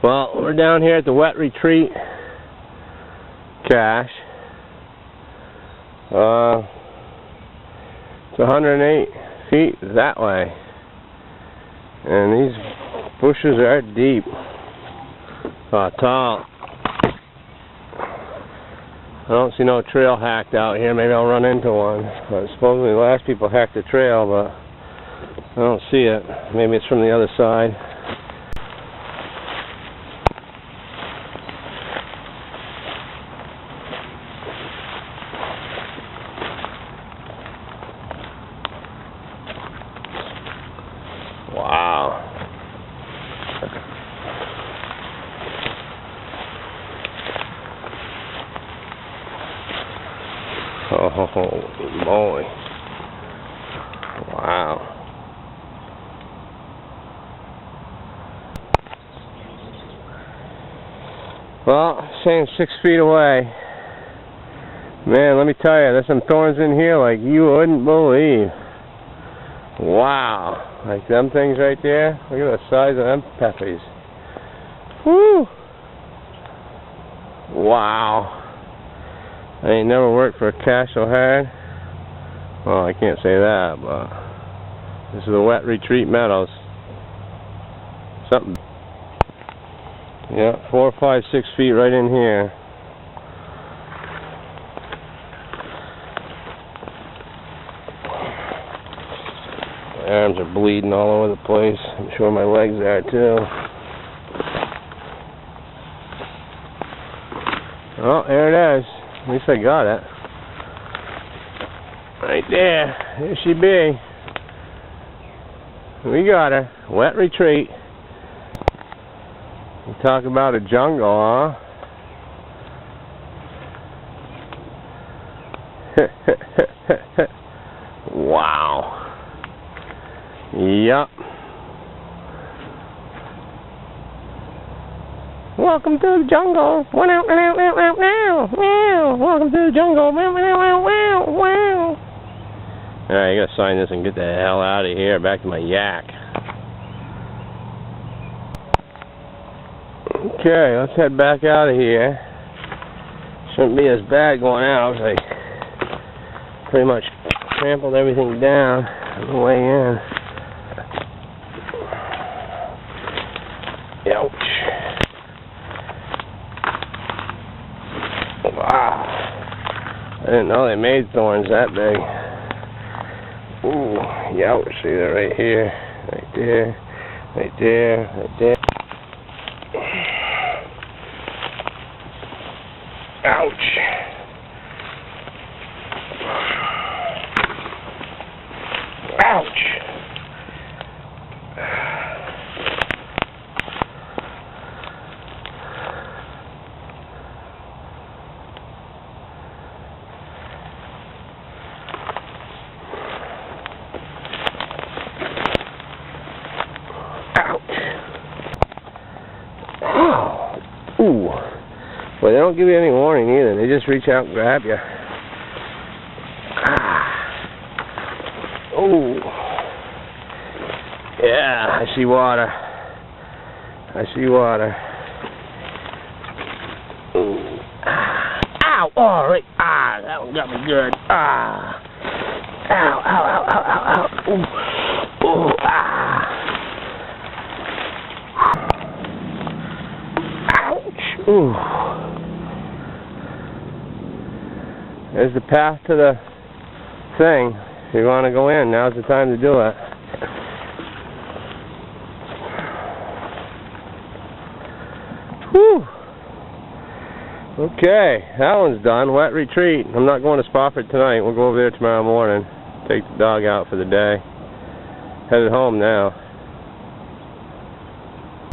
Well, we're down here at the Wet Retreat cache. It's 108 feet that way, and these bushes are deep, tall. I don't see no trail hacked out here. Maybe I'll run into one. But supposedly the last people hacked the trail, but I don't see it. Maybe it's from the other side. Wow. Oh boy. Wow. Well, saying 6 feet away. Man, let me tell you, there's some thorns in here like you wouldn't believe. Wow. Like them things right there. Look at the size of them peppies. Woo! Wow. I ain't never worked for a cache so hard. Well, I can't say that, but this is the Wet Retreat Meadows. Something. Yeah, 4, 5, 6 feet right in here. My arms are bleeding all over the place. I'm sure my legs are too. Oh, there it is. At least I got it. Right there. There she be. We got her. Wet Retreat. You talk about a jungle, huh? Wow. Yup. Welcome to the jungle. Welcome to the jungle. Alright, I gotta sign this and get the hell out of here. Back to my yak. Okay, let's head back out of here. Shouldn't be as bad going out. I pretty much trampled everything down on the way in. Ouch. Wow. I didn't know they made thorns that big. Ooh, ouch. See that right here, right there, right there, right there. Ouch. Ouch. Ooh. Well, they don't give you any warning either. They just reach out and grab you. Oh. Yeah, I see water. I see water. Ooh. Ow! All right. That one got me good. Ow! Ow! Ow! Ow! Ow! Ooh! Ooh! Ouch! Ooh. There's the path to the thing. If you want to go in, now's the time to do it. Whew. Okay, that one's done. Wet Retreat. I'm not going to Spofford tonight. We'll go over there tomorrow morning. Take the dog out for the day. Headed home now.